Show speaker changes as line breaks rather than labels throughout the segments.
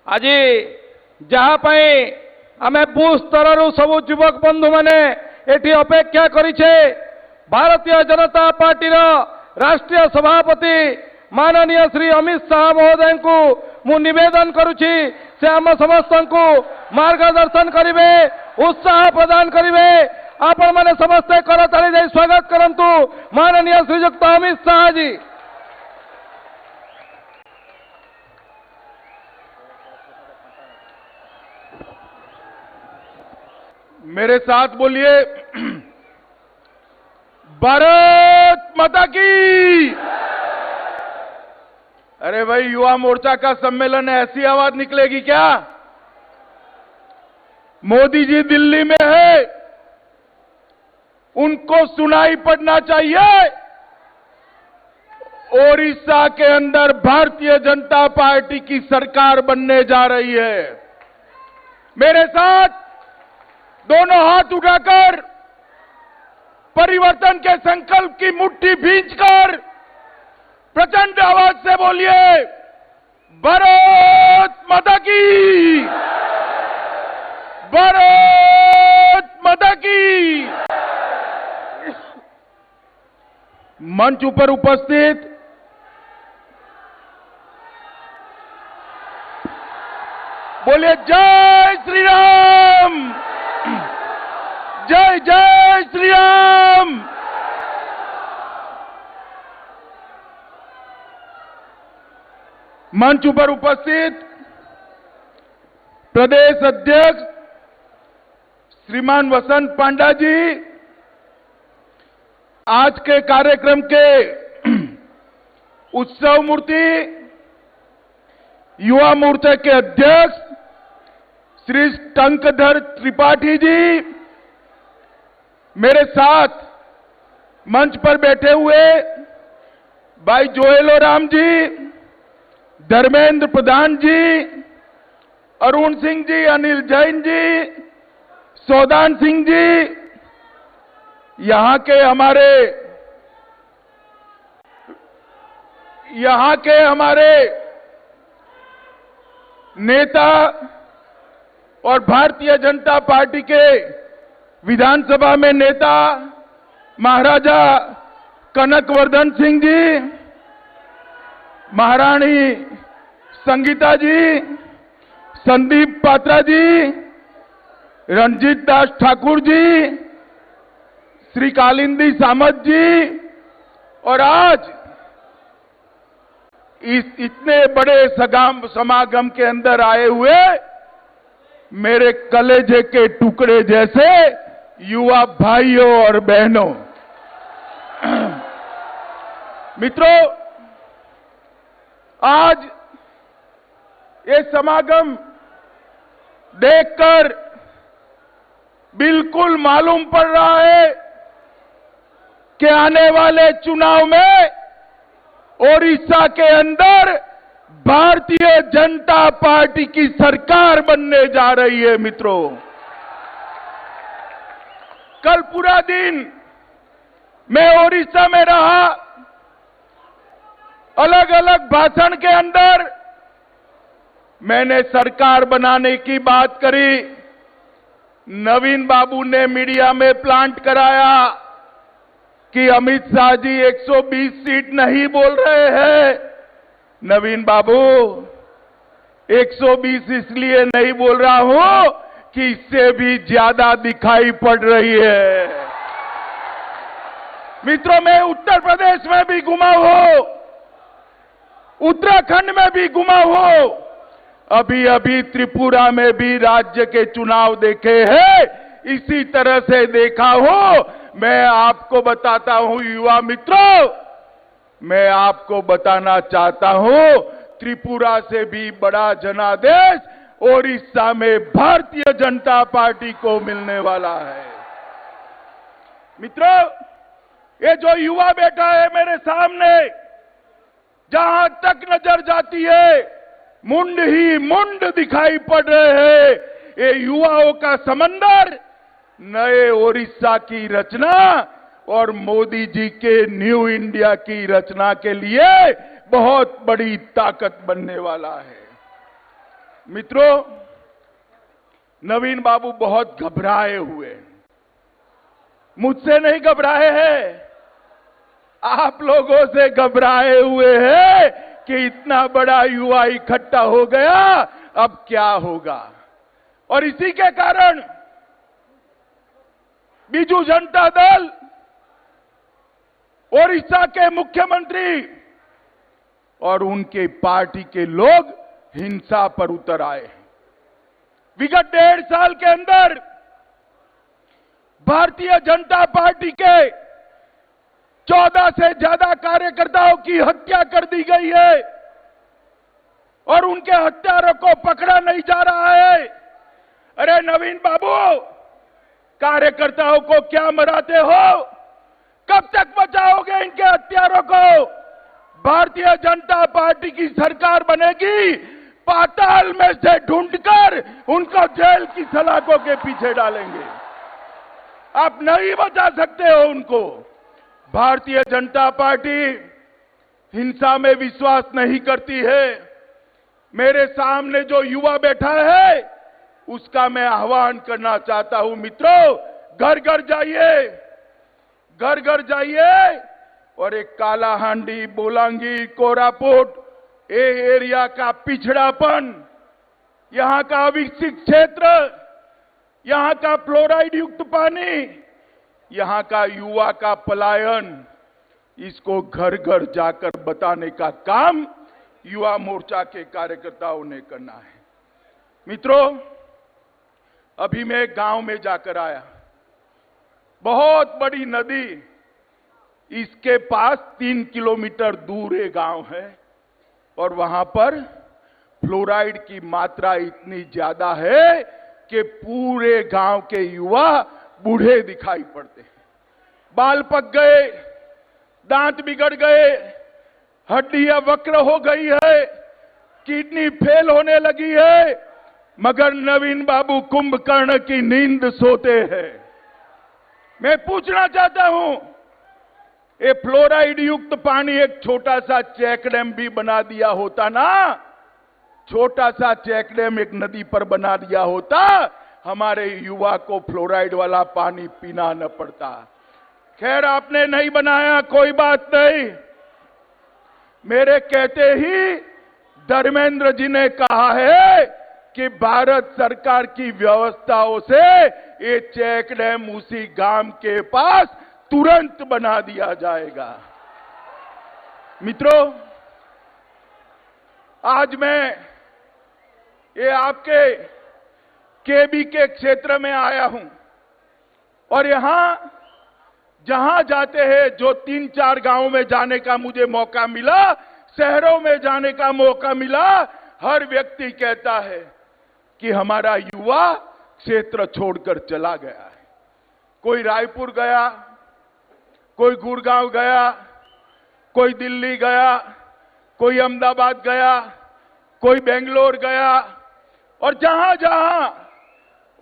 आज जहाँ आम बूथ स्तर सबु युवक बंधु मैंने एटी अपेक्षा करिछे भारतीय जनता पार्टी राष्ट्रीय सभापति माननीय श्री अमित शाह महोदय को मु निवेदन करुछि से आम समस्त को मार्गदर्शन करिवे उत्साह प्रदान करिवे। आपण माने समस्ते करताली दे स्वागत करंतु माननीय श्रीयुक्त अमित शाह जी।
मेरे साथ बोलिए, भारत माता की। अरे भाई, युवा मोर्चा का सम्मेलन है, ऐसी आवाज निकलेगी क्या? मोदी जी दिल्ली में है, उनको सुनाई पड़ना चाहिए। ओडिशा के अंदर भारतीय जनता पार्टी की सरकार बनने जा रही है। मेरे साथ दोनों हाथ उठाकर परिवर्तन के संकल्प की मुट्ठी भींचकर प्रचंड आवाज से बोलिए, भारत माता की, भारत माता की। मंच ऊपर उपस्थित बोलिए, जय श्री राम, जय जय श्री राम। मंच पर उपस्थित प्रदेश अध्यक्ष श्रीमान वसंत पांडा जी, आज के कार्यक्रम के उत्सव मूर्ति युवा मोर्चा के अध्यक्ष श्री टंकधर त्रिपाठी जी, मेरे साथ मंच पर बैठे हुए भाई जोएलो राम जी, धर्मेंद्र प्रधान जी, अरुण सिंह जी, अनिल जैन जी, सौदान सिंह जी, यहाँ के हमारे नेता और भारतीय जनता पार्टी के विधानसभा में नेता महाराजा कनकवर्धन सिंह जी, महारानी संगीता जी, संदीप पात्रा जी, रंजीत दास ठाकुर जी, श्री कालिंदी सामत जी, और आज इस इतने बड़े समागम के अंदर आए हुए मेरे कलेजे के टुकड़े जैसे युवा भाइयों और बहनों, मित्रों, आज ये समागम देखकर बिल्कुल मालूम पड़ रहा है कि आने वाले चुनाव में ओडिशा के अंदर भारतीय जनता पार्टी की सरकार बनने जा रही है। मित्रों, कल पूरा दिन मैं ओडिशा में रहा। अलग अलग भाषण के अंदर मैंने सरकार बनाने की बात करी। नवीन बाबू ने मीडिया में प्लांट कराया कि अमित शाह जी 120 सीट नहीं बोल रहे हैं। नवीन बाबू, 120 इसलिए नहीं बोल रहा हूं कि इससे भी ज्यादा दिखाई पड़ रही है। मित्रों, मैं उत्तर प्रदेश में भी घुमा हूं, उत्तराखंड में भी घुमा हूं, अभी अभी त्रिपुरा में भी राज्य के चुनाव देखे हैं, इसी तरह से देखा हूं। मैं आपको बताता हूं युवा मित्रों, मैं आपको बताना चाहता हूं, त्रिपुरा से भी बड़ा जनादेश ओडिशा में भारतीय जनता पार्टी को मिलने वाला है। मित्रों, ये जो युवा बैठा है मेरे सामने, जहां तक नजर जाती है मुंड ही मुंड दिखाई पड़ रहे हैं। ये युवाओं का समंदर नए ओडिशा की रचना और मोदी जी के न्यू इंडिया की रचना के लिए बहुत बड़ी ताकत बनने वाला है। मित्रों, नवीन बाबू बहुत घबराए हुए हैं। मुझसे नहीं घबराए हैं, आप लोगों से घबराए हुए हैं कि इतना बड़ा युवा इकट्ठा हो गया, अब क्या होगा। और इसी के कारण बीजू जनता दल, ओडिशा के मुख्यमंत्री और उनके पार्टी के लोग हिंसा पर उतर आए हैं। विगत 1.5 साल के अंदर भारतीय जनता पार्टी के 14 से ज्यादा कार्यकर्ताओं की हत्या कर दी गई है और उनके हत्यारों को पकड़ा नहीं जा रहा है। अरे नवीन बाबू, कार्यकर्ताओं को क्या मराते हो? कब तक बचाओगे इनके हत्यारों को? भारतीय जनता पार्टी की सरकार बनेगी, पाताल में से ढूंढकर उनको जेल की सलाखों के पीछे डालेंगे। आप नहीं बचा सकते हो उनको। भारतीय जनता पार्टी हिंसा में विश्वास नहीं करती है। मेरे सामने जो युवा बैठा है उसका मैं आह्वान करना चाहता हूं, मित्रों, घर घर जाइए, घर घर जाइए और एक कालाहांडी, बोलांगी, कोरापुट ये एरिया का पिछड़ापन, यहां का अविकसित क्षेत्र, यहां का फ्लोराइड युक्त पानी, यहां का युवा का पलायन, इसको घर घर जाकर बताने का काम युवा मोर्चा के कार्यकर्ताओं ने करना है। मित्रों, अभी मैं एक गांव में जाकर आया। बहुत बड़ी नदी, इसके पास 3 किलोमीटर दूर एक गांव है और वहां पर फ्लोराइड की मात्रा इतनी ज्यादा है कि पूरे गांव के युवा बूढ़े दिखाई पड़ते हैं। बाल पक गए, दांत बिगड़ गए, हड्डियां वक्र हो गई है, किडनी फेल होने लगी है, मगर नवीन बाबू कुंभकर्ण की नींद सोते हैं। मैं पूछना चाहता हूं, ये फ्लोराइड युक्त पानी एक छोटा सा चेक डैम भी बना दिया होता ना, छोटा सा चेक डैम एक नदी पर बना दिया होता, हमारे युवा को फ्लोराइड वाला पानी पीना न पड़ता। खैर, आपने नहीं बनाया, कोई बात नहीं। मेरे कहते ही धर्मेंद्र जी ने कहा है कि भारत सरकार की व्यवस्थाओं से ये चेक डैम उसी गांव के पास तुरंत बना दिया जाएगा। मित्रों, आज मैं ये आपके केबी के क्षेत्र में आया हूं और यहां जहां जाते हैं, जो 3-4 गांवों में जाने का मुझे मौका मिला, शहरों में जाने का मौका मिला, हर व्यक्ति कहता है कि हमारा युवा क्षेत्र छोड़कर चला गया है। कोई रायपुर गया, कोई गुड़गांव गया, कोई दिल्ली गया, कोई अहमदाबाद गया, कोई बेंगलोर गया और जहां जहां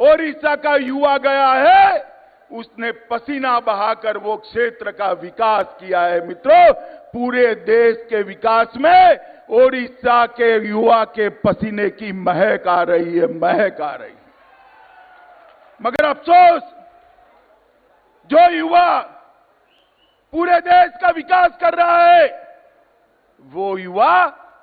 ओडिशा का युवा गया है उसने पसीना बहाकर वो क्षेत्र का विकास किया है। मित्रों, पूरे देश के विकास में ओडिशा के युवा के पसीने की महक आ रही है, महक आ रही है। मगर अफसोस, जो युवा पूरे देश का विकास कर रहा है वो युवा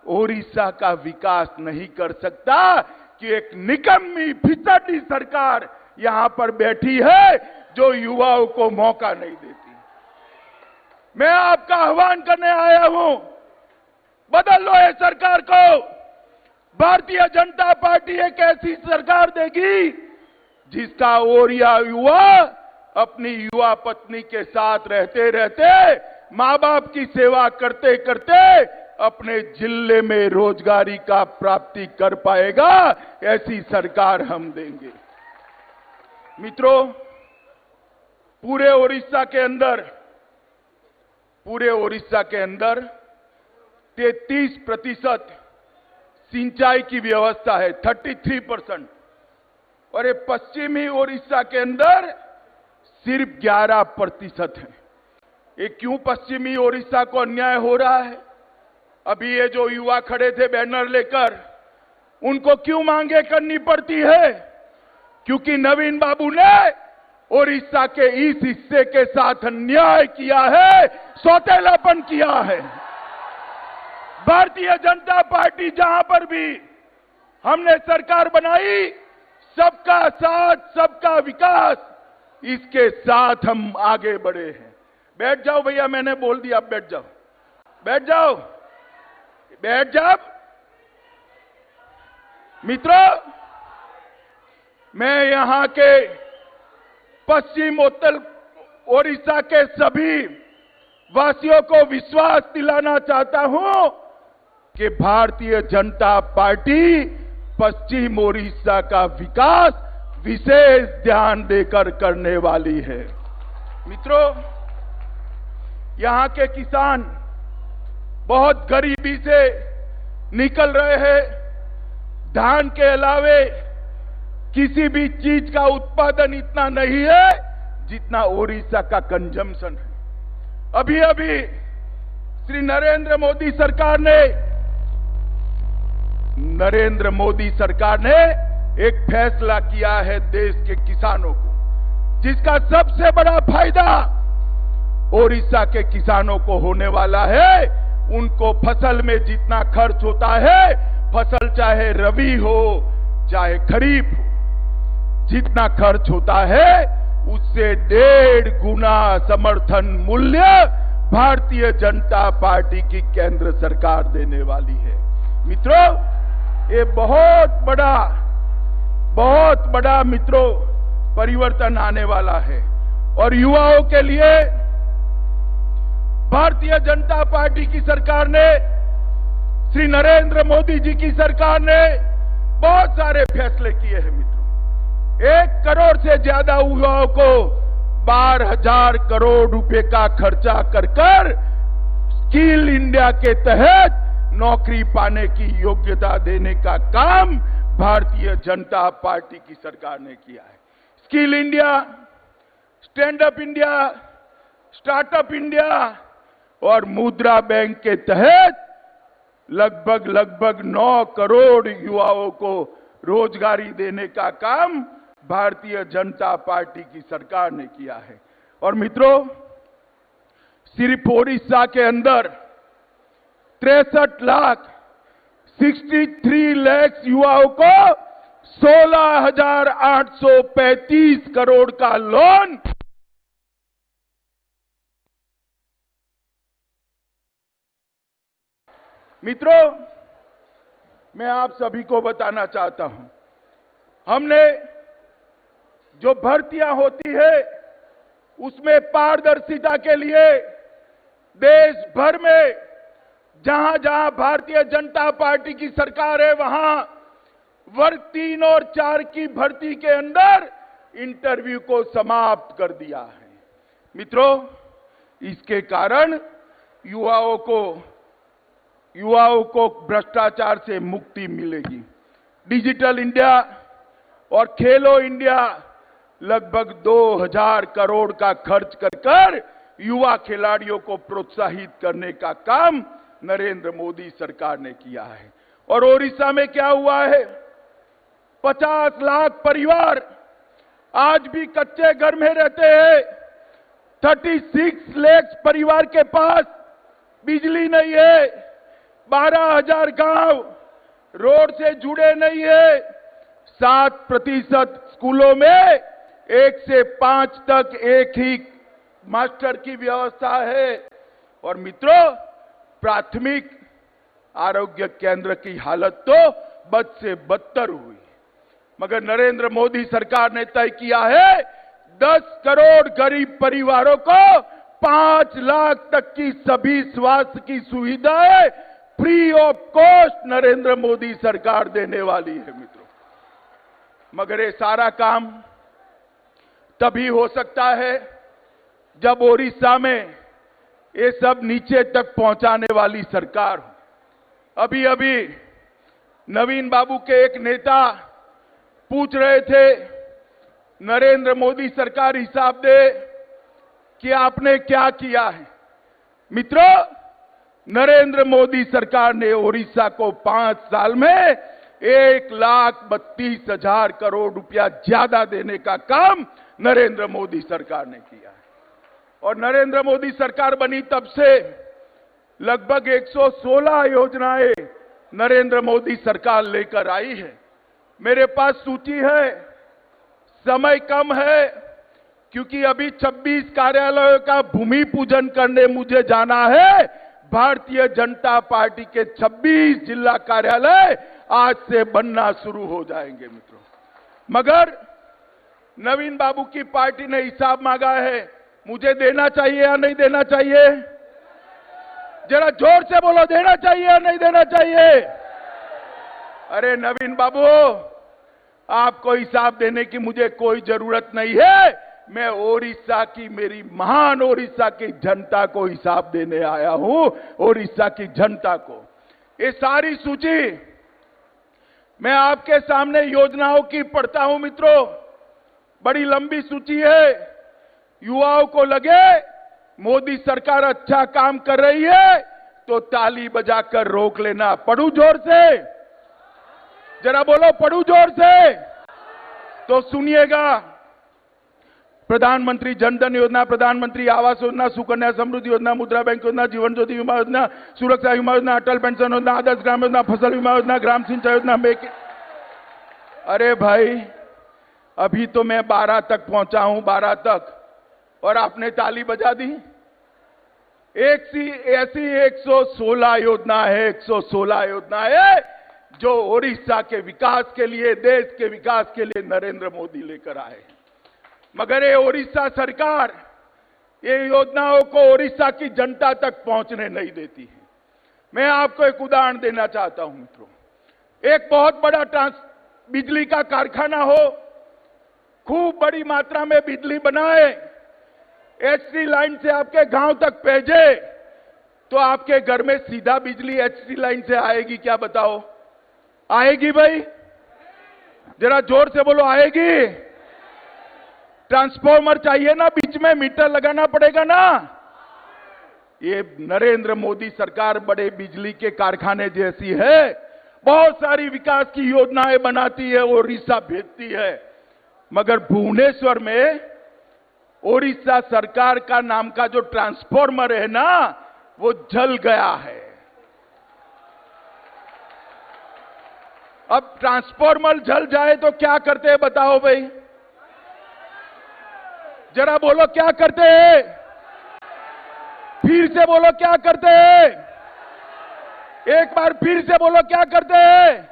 ओडिशा का विकास नहीं कर सकता कि एक निकम्मी फिसड्डी सरकार यहां पर बैठी है जो युवाओं को मौका नहीं देती। मैं आपका आह्वान करने आया हूं, बदल लो ये सरकार को। भारतीय जनता पार्टी एक ऐसी सरकार देगी जिसका ओडिया युवा अपनी युवा पत्नी के साथ रहते रहते, मां बाप की सेवा करते करते अपने जिले में रोजगारी का प्राप्ति कर पाएगा। ऐसी सरकार हम देंगे। मित्रों, पूरे ओडिशा के अंदर 33% सिंचाई की व्यवस्था है, 33%, और ये पश्चिमी ओडिशा के अंदर सिर्फ 11% है। ये क्यों पश्चिमी ओडिशा को अन्याय हो रहा है? अभी ये जो युवा खड़े थे बैनर लेकर, उनको क्यों मांगे करनी पड़ती है? क्योंकि नवीन बाबू ने ओडिशा के इस हिस्से के साथ अन्याय किया है, सौतेलापन किया है। भारतीय जनता पार्टी जहां पर भी हमने सरकार बनाई, सबका साथ, सबका विकास, इसके साथ हम आगे बढ़े हैं। बैठ जाओ भैया, मैंने बोल दिया, अब बैठ जाओ, बैठ जाओ, बैठ जाओ। मित्रों, मैं यहां के पश्चिम उत्तर ओडिशा के सभी वासियों को विश्वास दिलाना चाहता हूं कि भारतीय जनता पार्टी पश्चिम ओडिशा का विकास विशेष ध्यान देकर करने वाली है। मित्रों, यहां के किसान बहुत गरीबी से निकल रहे हैं। धान के अलावे किसी भी चीज का उत्पादन इतना नहीं है जितना ओडिशा का कंजम्पशन है। अभी अभी श्री नरेंद्र मोदी सरकार ने एक फैसला किया है देश के किसानों को, जिसका सबसे बड़ा फायदा ओडिशा के किसानों को होने वाला है। उनको फसल में जितना खर्च होता है, फसल चाहे रबी हो चाहे खरीफ हो, जितना खर्च होता है उससे 1.5 गुना समर्थन मूल्य भारतीय जनता पार्टी की केंद्र सरकार देने वाली है। मित्रों, ये बहुत बड़ा मित्रों परिवर्तन आने वाला है। और युवाओं के लिए भारतीय जनता पार्टी की सरकार ने, श्री नरेंद्र मोदी जी की सरकार ने बहुत सारे फैसले किए हैं। मित्रों, 1 करोड़ से ज्यादा युवाओं को 12,000 करोड़ रुपए का खर्चा कर स्किल इंडिया के तहत नौकरी पाने की योग्यता देने का काम भारतीय जनता पार्टी की सरकार ने किया है। Skill India, stand up India, startup India और मुद्रा बैंक के तहत लगभग 9 करोड़ युवाओं को रोजगारी देने का काम भारतीय जनता पार्टी की सरकार ने किया है। और मित्रों, सिर्फ ओडिशा के अंदर 63 लाख युवाओं को 16,835 करोड़ का लोन मित्रों, मैं आप सभी को बताना चाहता हूं, हमने जो भर्तियां होती है उसमें पारदर्शिता के लिए देश भर में जहां जहां भारतीय जनता पार्टी की सरकार है, वहां वर्ग 3 और 4 की भर्ती के अंदर इंटरव्यू को समाप्त कर दिया है। मित्रों, इसके कारण युवाओं को भ्रष्टाचार से मुक्ति मिलेगी। डिजिटल इंडिया और खेलो इंडिया लगभग 2,000 करोड़ का खर्च कर युवा खिलाड़ियों को प्रोत्साहित करने का काम नरेंद्र मोदी सरकार ने किया है। और ओडिशा में क्या हुआ है, 50 लाख परिवार आज भी कच्चे घर में रहते हैं। 36 लाख परिवार के पास बिजली नहीं है। 12,000 गांव रोड से जुड़े नहीं है। 7% स्कूलों में 1 से 5 तक एक ही मास्टर की व्यवस्था है। और मित्रों, प्राथमिक आरोग्य केंद्र की हालत तो बद से बदतर हुई। मगर नरेंद्र मोदी सरकार ने तय किया है 10 करोड़ गरीब परिवारों को 5 लाख तक की सभी स्वास्थ्य की सुविधाएं free of cost Narendra Modi सरकार देने वाली है। मित्रों, मगर ये सारा काम तभी हो सकता है जब ओडिशा में ये सब नीचे तक पहुंचाने वाली सरकार हो। अभी नवीन बाबू के एक नेता पूछ रहे थे, नरेंद्र मोदी सरकार हिसाब दे कि आपने क्या किया है। मित्रों, नरेंद्र मोदी सरकार ने ओडिशा को 5 साल में 1,32,000 करोड़ रुपया ज्यादा देने का काम नरेंद्र मोदी सरकार ने किया है। और नरेंद्र मोदी सरकार बनी तब से लगभग 116 योजनाएं नरेंद्र मोदी सरकार लेकर आई है। मेरे पास सूची है, समय कम है क्योंकि अभी 26 कार्यालयों का भूमि पूजन करने मुझे जाना है। भारतीय जनता पार्टी के 26 जिला कार्यालय आज से बनना शुरू हो जाएंगे मित्रों। मगर नवीन बाबू की पार्टी ने हिसाब मांगा है, मुझे देना चाहिए या नहीं देना चाहिए? जरा जोर से बोलो, देना चाहिए या नहीं देना चाहिए? अरे नवीन बाबू, आपको हिसाब देने की मुझे कोई जरूरत नहीं है। मैं ओडिशा की, मेरी महान ओडिशा की जनता को हिसाब देने आया हूं, ओडिशा की जनता को। ये सारी सूची मैं आपके सामने योजनाओं की पढ़ता हूं मित्रों, बड़ी लंबी सूची है। युवाओं को लगे मोदी सरकार अच्छा काम कर रही है तो ताली बजाकर रोक लेना। पढ़ू जोर से, जरा बोलो पढ़ू जोर से। तो सुनिएगा, प्रधानमंत्री जनधन योजना, प्रधानमंत्री आवास योजना, सुकन्या समृद्धि योजना, मुद्रा बैंक योजना, जीवन ज्योति बीमा योजना, सुरक्षा बीमा योजना, अटल पेंशन योजना, आदर्श ग्राम योजना, फसल बीमा योजना, ग्राम सिंचाई योजना, अरे भाई, अभी तो मैं 12 तक पहुंचा हूं, 12 तक, और आपने ताली बजा दी। ऐसी 116 योजना है, 116 योजना है जो ओडिशा के विकास के लिए, देश के विकास के लिए नरेंद्र मोदी लेकर आए। मगर ये ओडिशा सरकार ये योजनाओं को ओडिशा की जनता तक पहुंचने नहीं देती है। मैं आपको एक उदाहरण देना चाहता हूं मित्रों। एक बहुत बड़ा बिजली का कारखाना हो, खूब बड़ी मात्रा में बिजली बनाए, एचटी लाइन से आपके गांव तक भेजे, तो आपके घर में सीधा बिजली एचटी लाइन से आएगी क्या? बताओ, आएगी भाई? जरा जोर से बोलो, आएगी? ट्रांसफॉर्मर चाहिए ना, बीच में मीटर लगाना पड़ेगा ना। ये नरेंद्र मोदी सरकार बड़े बिजली के कारखाने जैसी है, बहुत सारी विकास की योजनाएं बनाती है, ओडिशा भेजती है। मगर भुवनेश्वर में ओडिशा सरकार का नाम का जो ट्रांसफॉर्मर है ना, वो जल गया है। अब ट्रांसफॉर्मर जल जाए तो क्या करते हैं बताओ भाई? जरा बोलो, क्या करते हैं? फिर से बोलो, क्या करते हैं? एक बार फिर से बोलो, क्या करते हैं?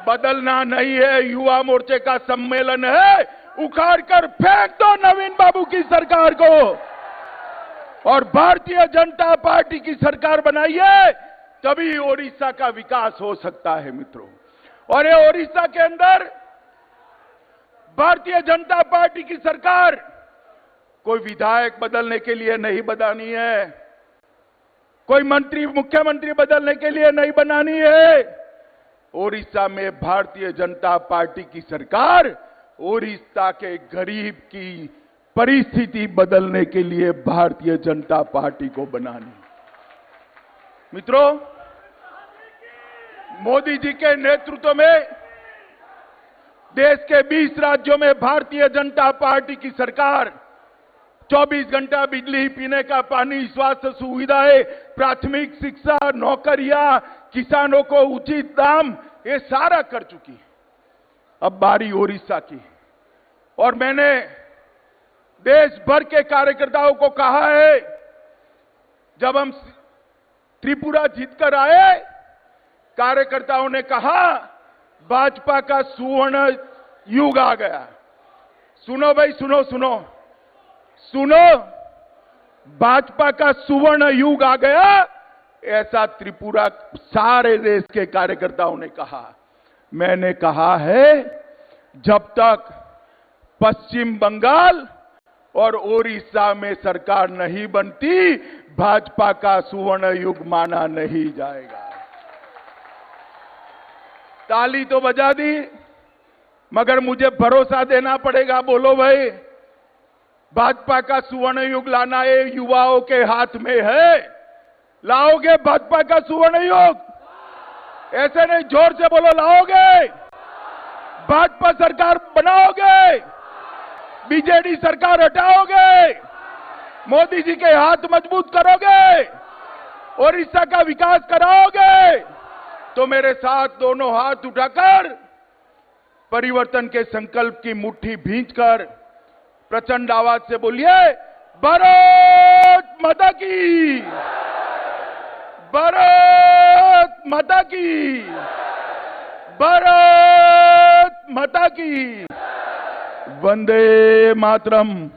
बदलना नहीं है, युवा मोर्चे का सम्मेलन है, उखाड़ कर फेंक दो नवीन बाबू की सरकार को और भारतीय जनता पार्टी की सरकार बनाइए, तभी ओडिशा का विकास हो सकता है मित्रों। और ये ओडिशा के अंदर भारतीय जनता पार्टी की सरकार कोई विधायक बदलने के लिए नहीं बनानी है, कोई मंत्री, मुख्यमंत्री बदलने के लिए नहीं बनानी है। ओडिशा में भारतीय जनता पार्टी की सरकार ओडिशा के गरीब की परिस्थिति बदलने के लिए भारतीय जनता पार्टी को बनानी। मित्रों, मोदी जी के नेतृत्व में देश के 20 राज्यों में भारतीय जनता पार्टी की सरकार 24 घंटा बिजली, पीने का पानी, स्वास्थ्य सुविधाएं, प्राथमिक शिक्षा, नौकरियां, किसानों को उचित दाम, ये सारा कर चुकी है। अब बारी ओडिशा की। और मैंने देश भर के कार्यकर्ताओं को कहा है, जब हम त्रिपुरा जीतकर आए, कार्यकर्ताओं ने कहा भाजपा का सुवर्ण युग आ गया। सुनो भाई, सुनो सुनो सुनो, भाजपा का सुवर्ण युग आ गया, ऐसा त्रिपुरा सारे देश के कार्यकर्ताओं ने कहा। मैंने कहा है, जब तक पश्चिम बंगाल और ओडिशा में सरकार नहीं बनती, भाजपा का सुवर्ण युग माना नहीं जाएगा। ताली तो बजा दी, मगर मुझे भरोसा देना पड़ेगा। बोलो भाई, भाजपा का सुवर्ण युग लाना ये युवाओं के हाथ में है। लाओगे भाजपा का सुवर्ण युग? ऐसे नहीं, जोर से बोलो, लाओगे? भाजपा सरकार बनाओगे? बीजेडी सरकार हटाओगे? मोदी जी के हाथ मजबूत करोगे? ओडिशा का विकास कराओगे? तो मेरे साथ दोनों हाथ उठाकर परिवर्तन के संकल्प की मुट्ठी भींचकर प्रचंड आवाज से बोलिए, भारत माता की, भारत माता की, भारत माता की, वंदे मातरम।